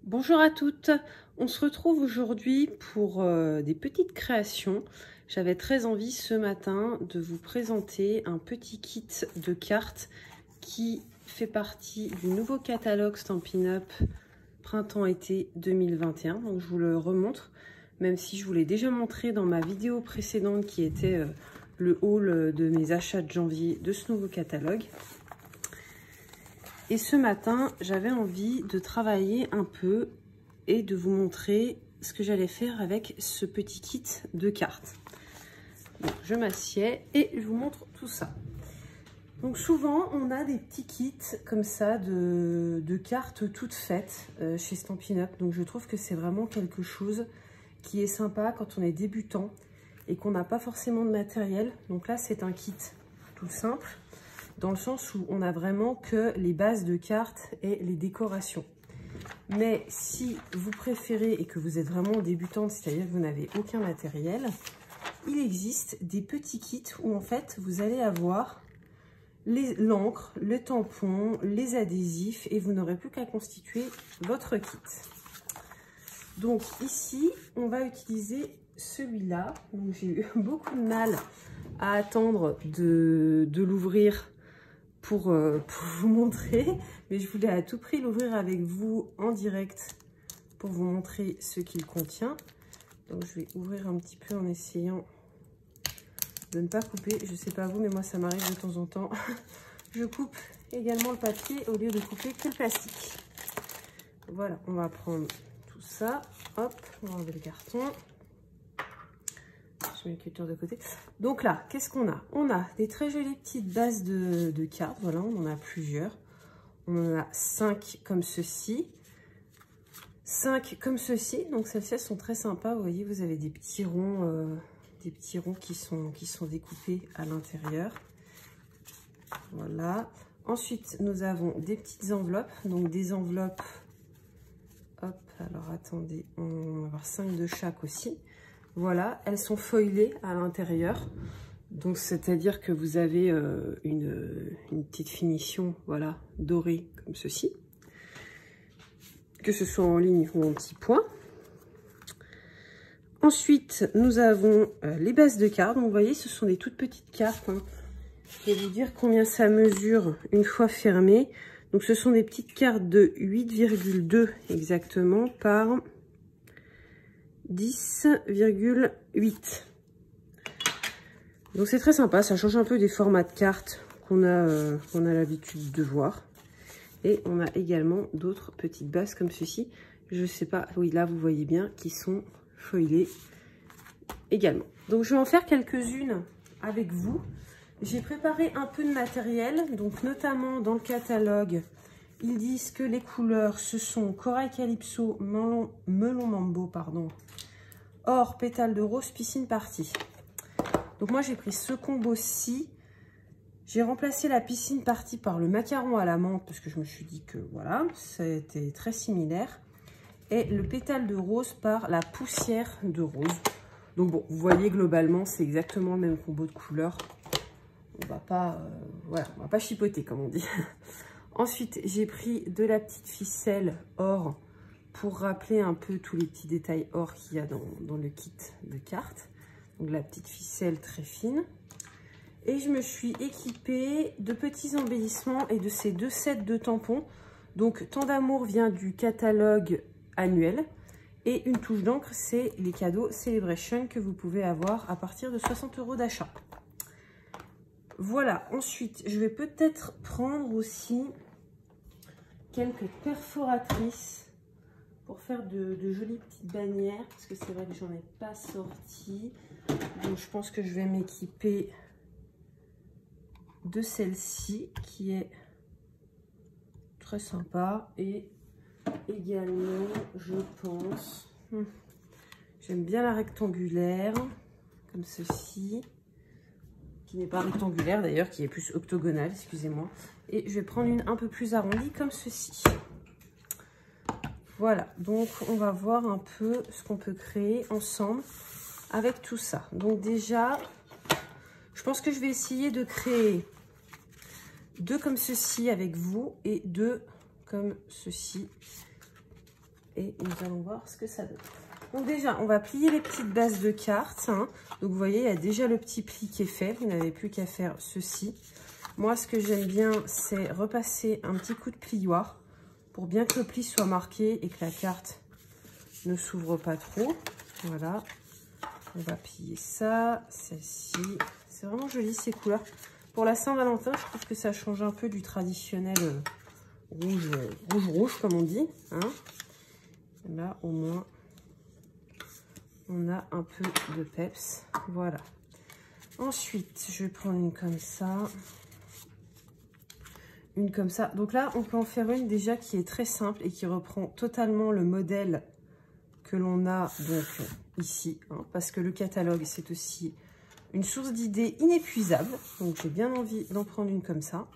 Bonjour à toutes, on se retrouve aujourd'hui pour des petites créations. J'avais très envie ce matin de vous présenter un petit kit de cartes qui fait partie du nouveau catalogue Stampin' Up Printemps-été 2021. Donc je vous le remontre, même si je vous l'ai déjà montré dans ma vidéo précédente qui était le haul de mes achats de janvier de ce nouveau catalogue. Et ce matin, j'avais envie de travailler un peu et de vous montrer ce que j'allais faire avec ce petit kit de cartes. Donc, je m'assieds et je vous montre tout ça. Donc souvent, on a des petits kits comme ça de cartes toutes faites chez Stampin' Up. Donc je trouve que c'est vraiment quelque chose qui est sympa quand on est débutant et qu'on n'a pas forcément de matériel. Donc là, c'est un kit tout simple, dans le sens où on n'a vraiment que les bases de cartes et les décorations. Mais si vous préférez et que vous êtes vraiment débutante, c'est-à-dire que vous n'avez aucun matériel, il existe des petits kits où en fait vous allez avoir l'encre, le tampon, les adhésifs et vous n'aurez plus qu'à constituer votre kit. Donc ici, on va utiliser celui-là. Donc j'ai eu beaucoup de mal à attendre de l'ouvrir pour vous montrer, mais je voulais à tout prix l'ouvrir avec vous en direct pour vous montrer ce qu'il contient. Donc je vais ouvrir un petit peu en essayant de ne pas couper. Je sais pas vous, mais moi ça m'arrive de temps en temps. Je coupe également le papier au lieu de couper que le plastique. Voilà, on va prendre tout ça. Hop, on va enlever le carton. Je mets le cutter de côté. Donc là, qu'est-ce qu'on a? On a des très jolies petites bases de cartes. Voilà, on en a plusieurs. On en a 5 comme ceci. 5 comme ceci. Donc celles-ci sont très sympas. Vous voyez, vous avez des petits ronds qui sont découpés à l'intérieur. Voilà. Ensuite, nous avons des petites enveloppes. Donc des enveloppes. Hop, alors attendez, on va avoir 5 de chaque aussi. Voilà, elles sont foilées à l'intérieur. Donc, c'est-à-dire que vous avez une petite finition, voilà, dorée comme ceci. Que ce soit en ligne ou en petits points. Ensuite, nous avons les bases de cartes. Donc, vous voyez, ce sont des toutes petites cartes. Hein. Je vais vous dire combien ça mesure une fois fermé. Donc, ce sont des petites cartes de 8,2 exactement par 10,8. Donc c'est très sympa, ça change un peu des formats de cartes qu'on a l'habitude de voir. Et on a également d'autres petites bases comme ceci. Je sais pas, oui là vous voyez bien, qui sont foilées également. Donc je vais en faire quelques-unes avec vous. J'ai préparé un peu de matériel, donc notamment dans le catalogue, ils disent que les couleurs ce sont Corail Calypso, Melon Mambo, pardon, Or, Pétale de Rose, Piscine Party. Donc moi j'ai pris ce combo-ci. J'ai remplacé la Piscine Party par le macaron à la menthe parce que je me suis dit que voilà, c'était très similaire. Et le Pétale de Rose par la Poussière de Rose. Donc bon, vous voyez globalement c'est exactement le même combo de couleurs. On va pas, voilà, on va pas chipoter comme on dit. Ensuite j'ai pris de la petite ficelle or pour rappeler un peu tous les petits détails or qu'il y a dans le kit de cartes. Donc la petite ficelle très fine. Et je me suis équipée de petits embellissements et de ces 2 sets de tampons. Donc Tant d'amour vient du catalogue annuel. Et une touche d'encre, c'est les cadeaux Celebration que vous pouvez avoir à partir de 60 € d'achat. Voilà, ensuite je vais peut-être prendre aussi quelques perforatrices pour faire de jolies petites bannières, parce que c'est vrai que j'en ai pas sorti. Donc je pense que je vais m'équiper de celle-ci qui est très sympa. Et également, je pense, j'aime bien la rectangulaire, comme ceci, qui n'est pas rectangulaire d'ailleurs, qui est plus octogonale, excusez-moi. Et je vais prendre une un peu plus arrondie, comme ceci. Voilà, donc on va voir un peu ce qu'on peut créer ensemble avec tout ça. Donc déjà, je pense que je vais essayer de créer 2 comme ceci avec vous et 2 comme ceci et nous allons voir ce que ça donne. Donc déjà, on va plier les petites bases de cartes. Hein. Donc vous voyez, il y a déjà le petit pli qui est fait. Vous n'avez plus qu'à faire ceci. Moi, ce que j'aime bien, c'est repasser un petit coup de plioir pour bien que le pli soit marqué et que la carte ne s'ouvre pas trop. Voilà. On va plier ça, celle-ci. C'est vraiment joli ces couleurs. Pour la Saint-Valentin, je trouve que ça change un peu du traditionnel rouge comme on dit. Hein. Là, au moins, on a un peu de peps. Voilà. Ensuite, je vais prendre une comme ça. Une comme ça. Donc là, on peut en faire une déjà qui est très simple et qui reprend totalement le modèle que l'on a donc ici. Hein, parce que le catalogue, c'est aussi une source d'idées inépuisable. Donc, j'ai bien envie d'en prendre une comme ça.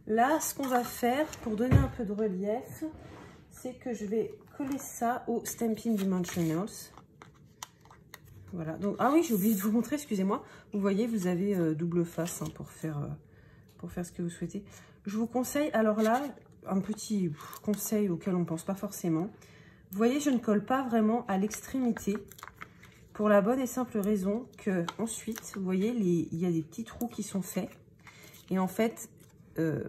Là, ce qu'on va faire pour donner un peu de relief, c'est que je vais coller ça au Stampin' Dimensionals. Voilà. Donc, ah oui, j'ai oublié de vous montrer, excusez-moi. Vous voyez, vous avez double face hein, pour faire ce que vous souhaitez. Je vous conseille, alors là, un petit conseil auquel on ne pense pas forcément. Vous voyez, je ne colle pas vraiment à l'extrémité pour la bonne et simple raison que ensuite, vous voyez, il y a des petits trous qui sont faits. Et en fait,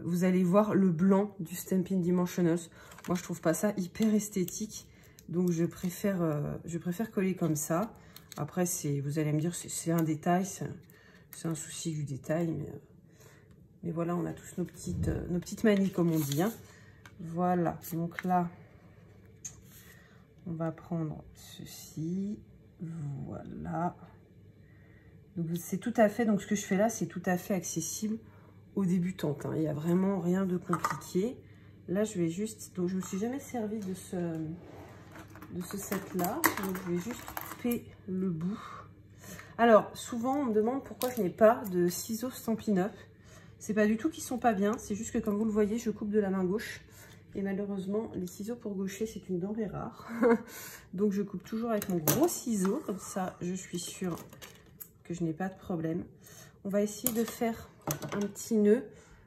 vous allez voir le blanc du Stampin' Dimensionals. Moi, je trouve pas ça hyper esthétique. Donc, je préfère coller comme ça. Après, vous allez me dire, c'est un détail, c'est un souci du détail, mais voilà, on a tous nos petites manies, comme on dit. Hein. Voilà, donc là, on va prendre ceci. Voilà. Donc, c'est tout à fait, donc ce que je fais là, c'est tout à fait accessible aux débutantes. Hein. Il n'y a vraiment rien de compliqué. Là, je vais juste, donc je ne me suis jamais servi de ce set-là. Donc, je vais juste couper le bout. Alors, souvent, on me demande pourquoi je n'ai pas de ciseaux Stampin' Up. C'est pas du tout qu'ils sont pas bien, c'est juste que comme vous le voyez, je coupe de la main gauche. Et malheureusement, les ciseaux pour gaucher, c'est une denrée rare. Donc, je coupe toujours avec mon gros ciseau. Comme ça, je suis sûre que je n'ai pas de problème. On va essayer de faire un petit nœud.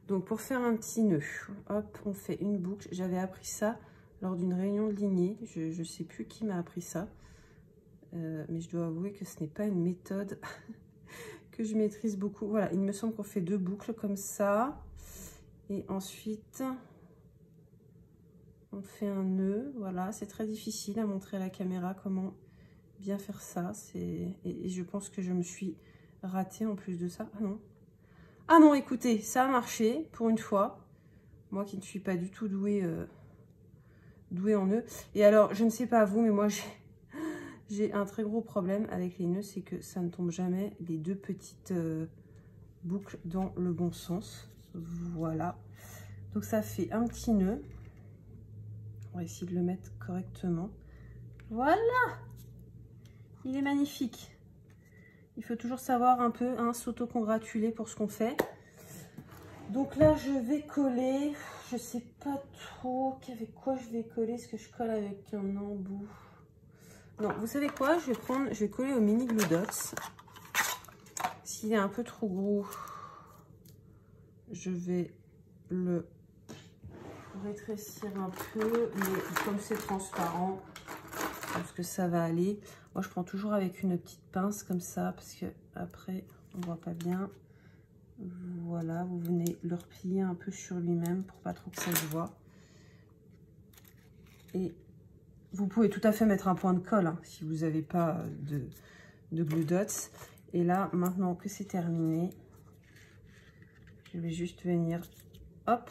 Donc, pour faire un petit nœud, hop, on fait une boucle. J'avais appris ça lors d'une réunion de lignée. Je ne sais plus qui m'a appris ça. Mais je dois avouer que ce n'est pas une méthode que je maîtrise beaucoup. Voilà, il me semble qu'on fait 2 boucles comme ça. Et ensuite, on fait un nœud. Voilà, c'est très difficile à montrer à la caméra comment bien faire ça. Et je pense que je me suis ratée en plus de ça. Ah non. Ah non, écoutez, ça a marché pour une fois. Moi qui ne suis pas du tout douée en nœuds. Et alors, je ne sais pas vous, mais moi j'ai un très gros problème avec les nœuds, c'est que ça ne tombe jamais les 2 petites boucles dans le bon sens. Voilà. Donc ça fait un petit nœud. On va essayer de le mettre correctement. Voilà. Il est magnifique. Il faut toujours savoir un peu hein, s'auto-congratuler pour ce qu'on fait. Donc là, je vais coller. Je sais pas trop avec quoi je vais coller. Est-ce que je colle avec un embout? Non, vous savez quoi? Je vais coller au mini glue dots. S'il est un peu trop gros, je vais le rétrécir un peu. Mais comme c'est transparent, je pense que ça va aller. Moi, je prends toujours avec une petite pince comme ça parce que après, on voit pas bien. Voilà, vous venez le replier un peu sur lui-même pour pas trop que ça se voit. Et vous pouvez tout à fait mettre un point de colle hein, si vous n'avez pas de glue dots. Et là, maintenant que c'est terminé, je vais juste venir, hop,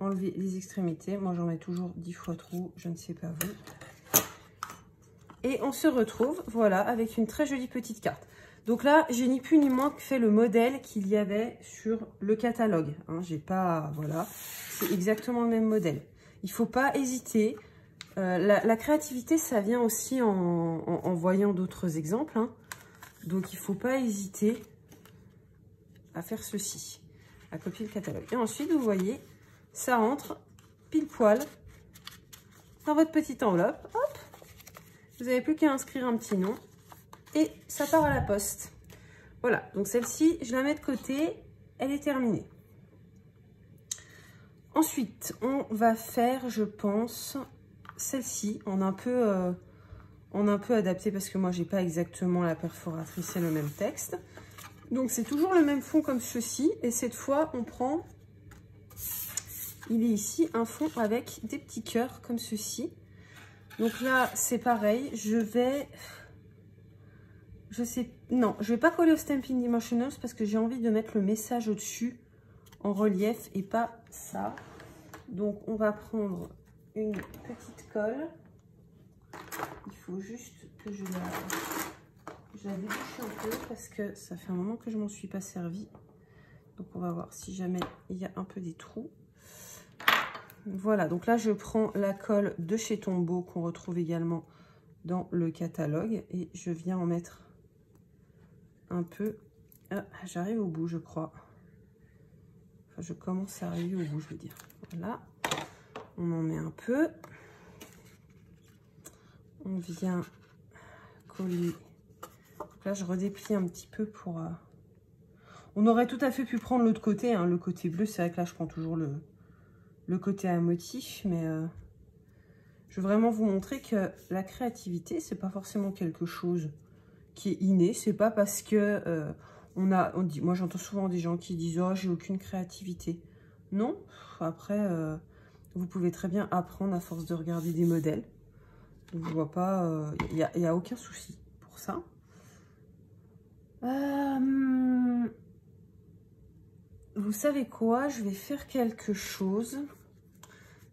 enlever les extrémités. Moi, j'en mets toujours 10 fois trop, je ne sais pas vous. Et on se retrouve, voilà, avec une très jolie petite carte. Donc là, j'ai ni plus ni moins que fait le modèle qu'il y avait sur le catalogue. Hein, j'ai pas, voilà, c'est exactement le même modèle. Il ne faut pas hésiter. La créativité, ça vient aussi en voyant d'autres exemples. Hein. Donc, il ne faut pas hésiter à faire ceci, à copier le catalogue. Et ensuite, vous voyez, ça entre pile poil dans votre petite enveloppe. Hop, vous n'avez plus qu'à inscrire un petit nom et ça part à la poste. Voilà, donc celle-ci, je la mets de côté, elle est terminée. Ensuite, on va faire, je pense, celle-ci en un peu adapté parce que moi j'ai pas exactement la perforatrice et le même texte. Donc c'est toujours le même fond comme ceci et cette fois on prend, il est ici un fond avec des petits cœurs comme ceci. Donc là c'est pareil, je vais pas coller au Stampin' Dimensionals parce que j'ai envie de mettre le message au-dessus en relief et pas ça. Donc on va prendre une petite colle. Il faut juste que je la débouche un peu parce que ça fait un moment que je m'en suis pas servi. Donc on va voir si jamais il y a un peu des trous. Voilà, donc là je prends la colle de chez Tombow qu'on retrouve également dans le catalogue et je viens en mettre un peu. Ah, j'arrive au bout je crois. Enfin je commence à arriver au bout je veux dire. Voilà, on en met un peu. On vient coller. Donc là, je redéplie un petit peu pour... On aurait tout à fait pu prendre l'autre côté, hein, le côté bleu. C'est vrai que là, je prends toujours le côté à motif. Mais je veux vraiment vous montrer que la créativité, c'est pas forcément quelque chose qui est inné. C'est pas parce que moi, j'entends souvent des gens qui disent « Oh, j'ai aucune créativité ». Non. Après, vous pouvez très bien apprendre à force de regarder des modèles. Je ne vois pas, il n'y a aucun souci pour ça. Vous savez quoi? Je vais faire quelque chose.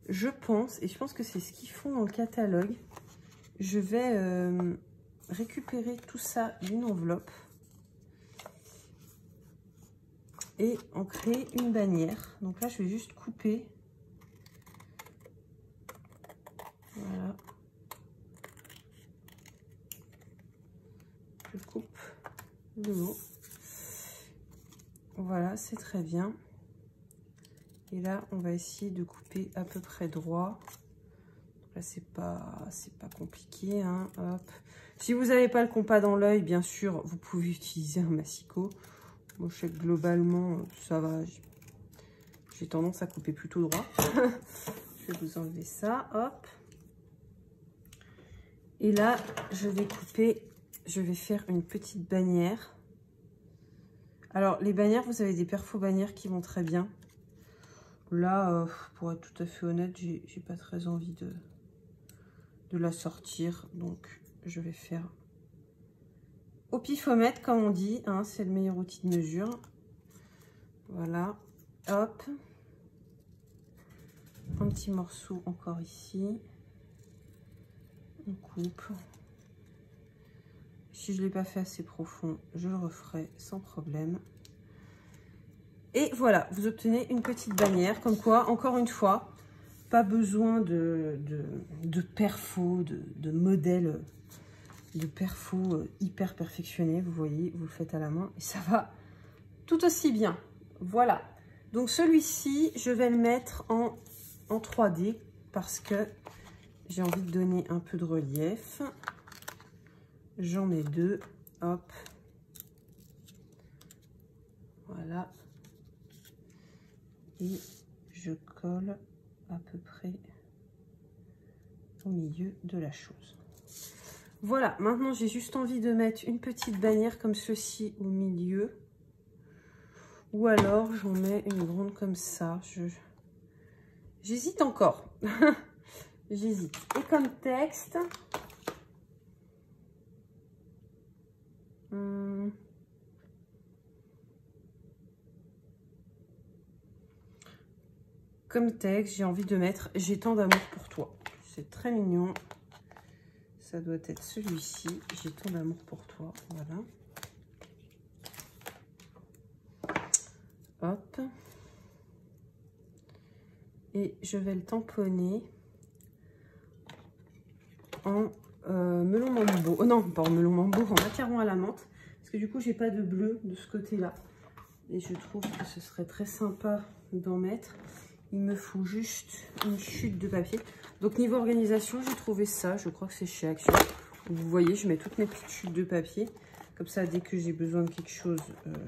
Je pense, et je pense que c'est ce qu'ils font dans le catalogue. Je vais récupérer tout ça d'une enveloppe. Et en créer une bannière. Donc là, je vais juste couper. Voilà. Je coupe le haut. Voilà, c'est très bien. Et là, on va essayer de couper à peu près droit. Là, c'est pas compliqué. Hein. Hop. Si vous n'avez pas le compas dans l'œil, bien sûr, vous pouvez utiliser un massicot. Moi, je sais que globalement, ça va. J'ai tendance à couper plutôt droit. Je vais vous enlever ça. Hop. Et là, je vais couper. Je vais faire une petite bannière. Alors, les bannières, vous avez des perfos bannières qui vont très bien. Là, pour être tout à fait honnête, j'ai pas très envie de la sortir. Donc, je vais faire au pifomètre, comme on dit. Hein, c'est le meilleur outil de mesure. Voilà. Hop. Un petit morceau encore ici. On coupe. Si je ne l'ai pas fait assez profond, je le referai sans problème. Et voilà, vous obtenez une petite bannière. Comme quoi, encore une fois, pas besoin de perfos, de modèles de perfos hyper perfectionnés. Vous voyez, vous le faites à la main et ça va tout aussi bien. Voilà. Donc celui-ci, je vais le mettre en 3D parce que j'ai envie de donner un peu de relief. J'en mets deux, hop, voilà, et je colle à peu près au milieu de la chose. Voilà, maintenant j'ai juste envie de mettre une petite bannière comme ceci au milieu, ou alors j'en mets une grande comme ça. J'hésite encore, j'hésite. Et comme texte... Comme texte, j'ai envie de mettre « J'ai tant d'amour pour toi ». C'est très mignon. Ça doit être celui-ci. « J'ai tant d'amour pour toi ». Voilà. Hop. Et je vais le tamponner en melon mambo. Oh non, pas en melon mambo, en macaron à la menthe. Parce que du coup, j'ai pas de bleu de ce côté-là. Et je trouve que ce serait très sympa d'en mettre. Il me faut juste une chute de papier. Donc niveau organisation, j'ai trouvé ça. Je crois que c'est chez Action. Vous voyez, je mets toutes mes petites chutes de papier. Comme ça, dès que j'ai besoin de quelque chose,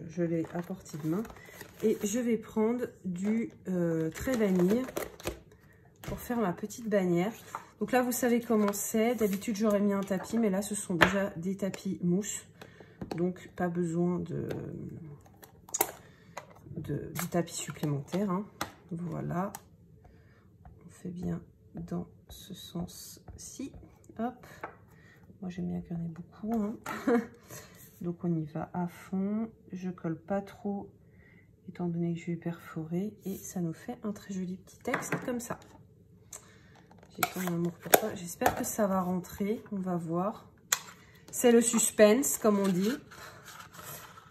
je l'ai à portée de main. Et je vais prendre du trait vanille pour faire ma petite bannière. Donc là, vous savez comment c'est. D'habitude, j'aurais mis un tapis, mais là, ce sont déjà des tapis mousse. Donc, pas besoin de tapis supplémentaires. Hein. Voilà. On fait bien dans ce sens-ci. Hop. Moi, j'aime bien qu'il y en ait beaucoup. Hein. Donc, on y va à fond. Je colle pas trop, étant donné que je vais perforer. Et ça nous fait un très joli petit texte comme ça. J'ai tant d'amour pour toi. J'espère que ça va rentrer. On va voir. C'est le suspense, comme on dit.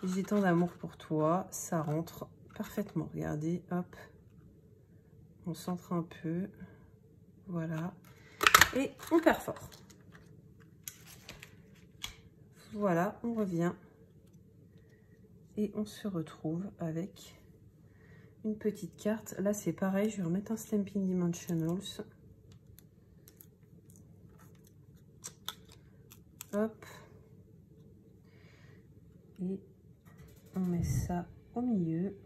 J'ai tant d'amour pour toi. Ça rentre parfaitement. Regardez, hop. On centre un peu. Voilà. Et on perfore. Voilà, on revient. Et on se retrouve avec une petite carte. Là, c'est pareil. Je vais remettre un Stampin' Dimensionals. Hop. Et on met ça au milieu.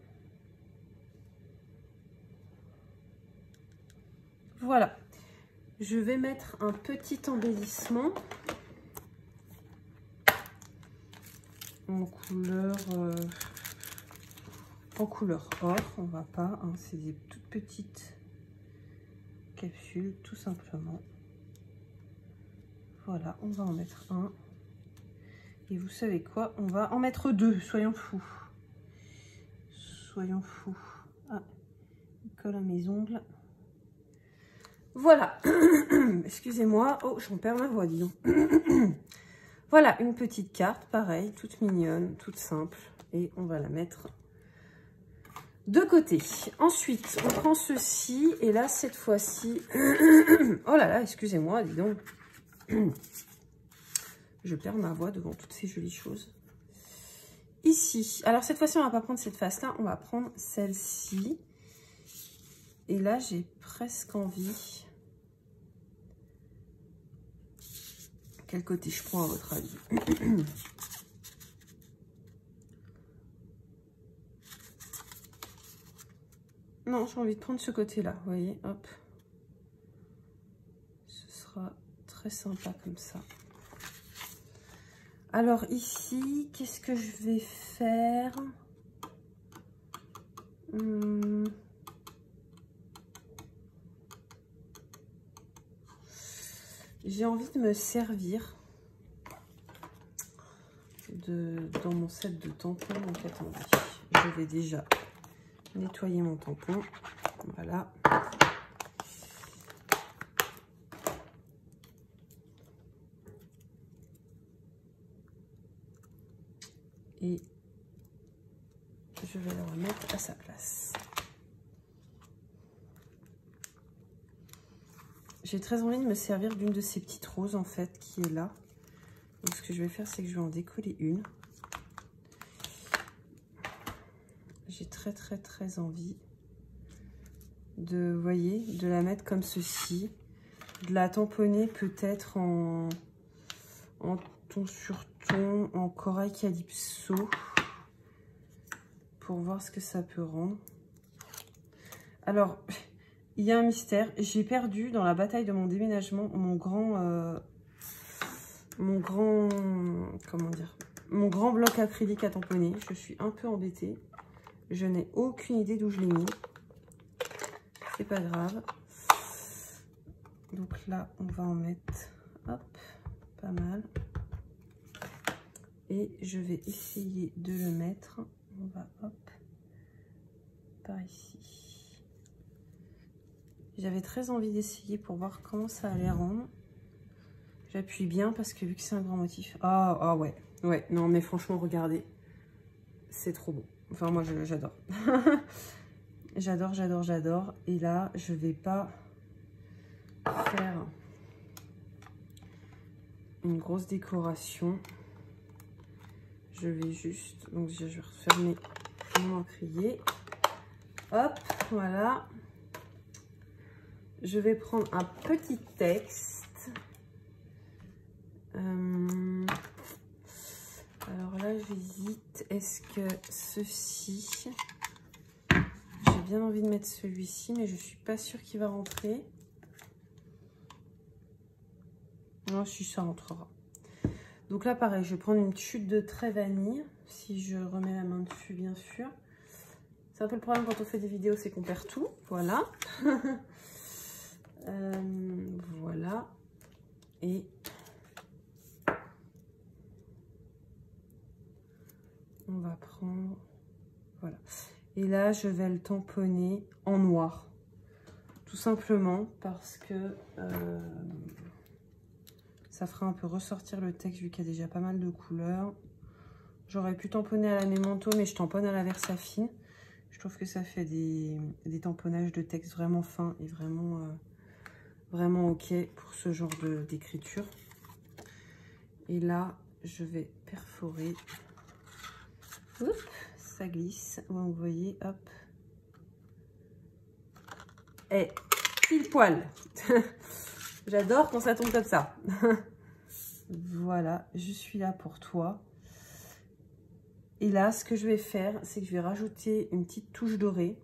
Voilà. Je vais mettre un petit embellissement en couleur or. On va pas, hein, c'est des toutes petites capsules, tout simplement. Voilà, on va en mettre un. Et vous savez quoi? On va en mettre deux. Soyons fous. Soyons fous. Ah, il colle à mes ongles. Voilà. Excusez-moi. Oh, j'en perds ma voix, dis donc. Voilà, une petite carte, pareil, toute mignonne, toute simple. Et on va la mettre de côté. Ensuite, on prend ceci. Et là, cette fois-ci... oh là là, excusez-moi, dis donc. Je perds ma voix devant toutes ces jolies choses. Ici, alors cette fois-ci, on va pas prendre cette face-là, on va prendre celle-ci. Et là, j'ai presque envie... Quel côté je prends à votre avis? Non, j'ai envie de prendre ce côté-là, vous voyez, hop. Ce sera très sympa comme ça. Alors ici, qu'est-ce que je vais faire? J'ai envie de me servir dans mon set de tampons. Donc attendez, je vais déjà nettoyer mon tampon. Voilà. Et je vais le remettre à sa place. J'ai très envie de me servir d'une de ces petites roses en fait qui est là. Donc ce que je vais faire, c'est que je vais en décoller une. J'ai très envie de, vous voyez, de la mettre comme ceci. De la tamponner peut-être en ton sur ton, en corail calypso. Pour voir ce que ça peut rendre. Alors, il y a un mystère. J'ai perdu dans la bataille de mon déménagement mon grand bloc acrylique à tamponner. Je suis un peu embêtée. Je n'ai aucune idée d'où je l'ai mis. C'est pas grave. Donc là, on va en mettre, hop, pas mal. Et je vais essayer de le mettre. On va, hop, par ici. J'avais très envie d'essayer pour voir comment ça allait rendre. J'appuie bien parce que vu que c'est un grand motif. Ah ouais, ouais, non mais franchement, regardez. C'est trop beau. Enfin, moi, j'adore. J'adore. Et là, je vais pas faire une grosse décoration. Je vais juste... Donc, je vais refermer mon encrier. Hop, voilà. Je vais prendre un petit texte. Alors là, j'hésite. Est-ce que ceci... J'ai bien envie de mettre celui-ci, mais je suis pas sûre qu'il va rentrer. Oh, si ça entrera. Donc là, pareil, je vais prendre une chute de trait vanille. Si je remets la main dessus, bien sûr. C'est un peu le problème quand on fait des vidéos, c'est qu'on perd tout. Voilà. Voilà. Et on va prendre... Voilà. Et là, je vais le tamponner en noir. Tout simplement parce que ça fera un peu ressortir le texte vu qu'il y a déjà pas mal de couleurs. J'aurais pu tamponner à la Memento, mais je tamponne à la Versafine. Je trouve que ça fait des tamponnages de texte vraiment fins et vraiment ok pour ce genre d'écriture. Et là, je vais perforer. Oups, ça glisse. Vous voyez, hop. Et pile poil. J'adore quand ça tombe comme ça. Voilà, je suis là pour toi. Et là, ce que je vais faire, c'est que je vais rajouter une petite touche dorée.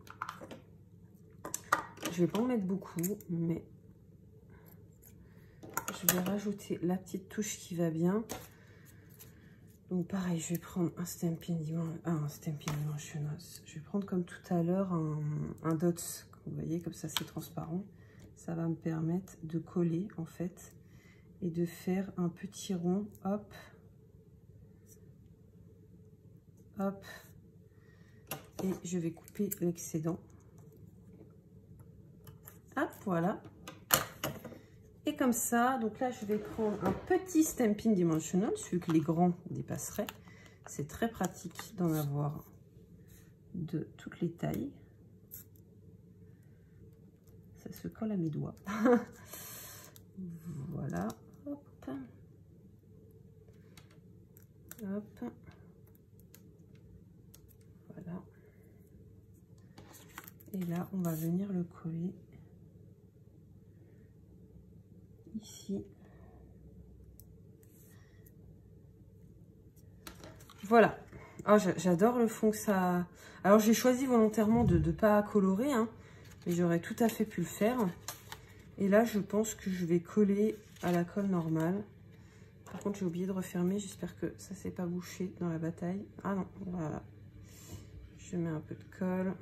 Je vais pas en mettre beaucoup, mais je vais rajouter la petite touche qui va bien. Donc pareil, je vais prendre un Stampin' Dimensionals. Je vais prendre comme tout à l'heure un dots. Vous voyez, comme ça c'est transparent. Ça va me permettre de coller en fait et de faire un petit rond. Hop. Hop. Et je vais couper l'excédent. Hop, voilà. Et comme ça, donc là, je vais prendre un petit Stampin' Dimensional, celui que les grands dépasseraient. C'est très pratique d'en avoir de toutes les tailles. Ça se colle à mes doigts. Voilà. Hop. Hop. Voilà. Et là, on va venir le coller ici. Voilà. Oh, j'adore le fond que ça... Alors, j'ai choisi volontairement de ne pas colorer, hein, mais j'aurais tout à fait pu le faire. Et là, je pense que je vais coller à la colle normale. Par contre, j'ai oublié de refermer. J'espère que ça ne s'est pas bouché dans la bataille. Ah non, voilà. Je mets un peu de colle.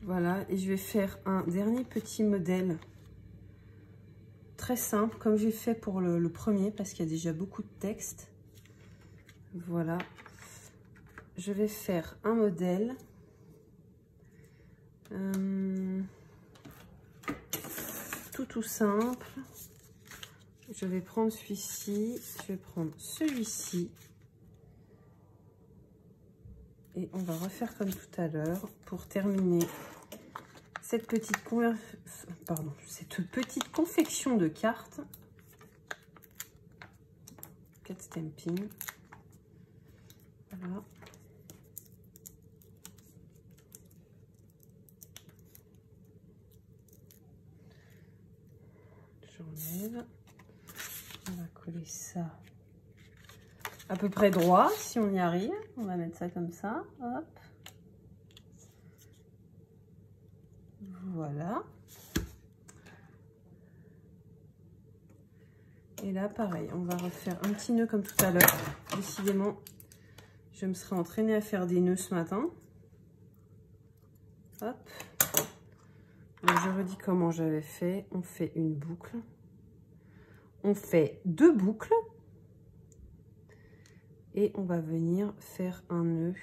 Voilà, et je vais faire un dernier petit modèle très simple, comme j'ai fait pour le premier, parce qu'il y a déjà beaucoup de texte. Voilà. Je vais faire un modèle. Tout simple. Je vais prendre celui-ci, je vais prendre celui-ci. Et on va refaire comme tout à l'heure pour terminer cette petite confection de cartes. 4 stampings. Voilà. J'enlève. On va coller ça à peu près droit si on y arrive. On va mettre ça comme ça. Hop. Voilà. Et là, pareil, on va refaire un petit nœud comme tout à l'heure. Décidément, je me serais entraînée à faire des nœuds ce matin. Hop. Donc, je redis comment j'avais fait. On fait une boucle. On fait 2 boucles. Et on va venir faire un nœud.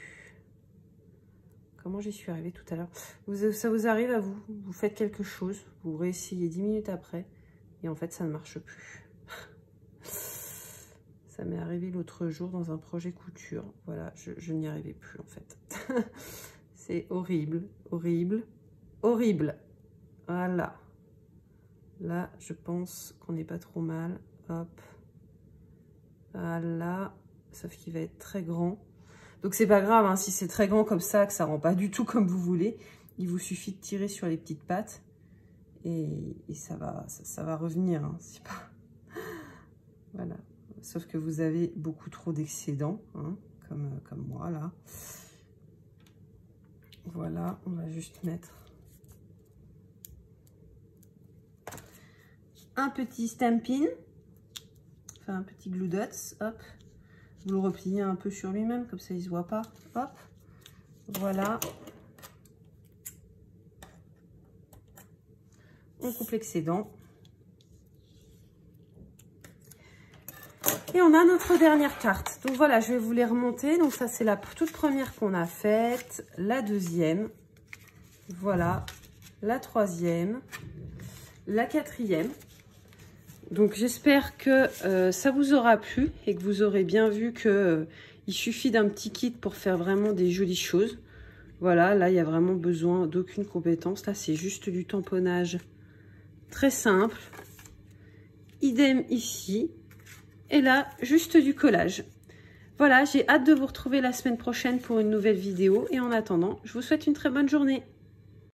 Comment j'y suis arrivée tout à l'heure? Ça vous arrive à vous? Vous faites quelque chose, vous réessayez 10 minutes après, et en fait, ça ne marche plus. Ça m'est arrivé l'autre jour dans un projet couture. Voilà, je n'y arrivais plus, en fait. C'est horrible, horrible, horrible. Voilà. Là, je pense qu'on n'est pas trop mal. Hop. Voilà. Sauf qu'il va être très grand. Donc c'est pas grave, hein, si c'est très grand comme ça, que ça rend pas du tout comme vous voulez. Il vous suffit de tirer sur les petites pattes et ça va revenir. Hein, c'est pas... Voilà. Sauf que vous avez beaucoup trop d'excédents, hein, comme moi là. Voilà, on va juste mettre un petit stampin, enfin un petit glue dots, hop. Vous le repliez un peu sur lui-même, comme ça il ne se voit pas, hop. Voilà. On coupe l'excédent. Et on a notre dernière carte. Donc voilà, je vais vous les remonter. Donc ça, c'est la toute première qu'on a faite. La deuxième. Voilà. La troisième. La quatrième. Donc j'espère que ça vous aura plu et que vous aurez bien vu que il suffit d'un petit kit pour faire vraiment des jolies choses. Voilà, là, il n'y a vraiment besoin d'aucune compétence. Là, c'est juste du tamponnage très simple. Idem ici. Et là, juste du collage. Voilà, j'ai hâte de vous retrouver la semaine prochaine pour une nouvelle vidéo. Et en attendant, je vous souhaite une très bonne journée.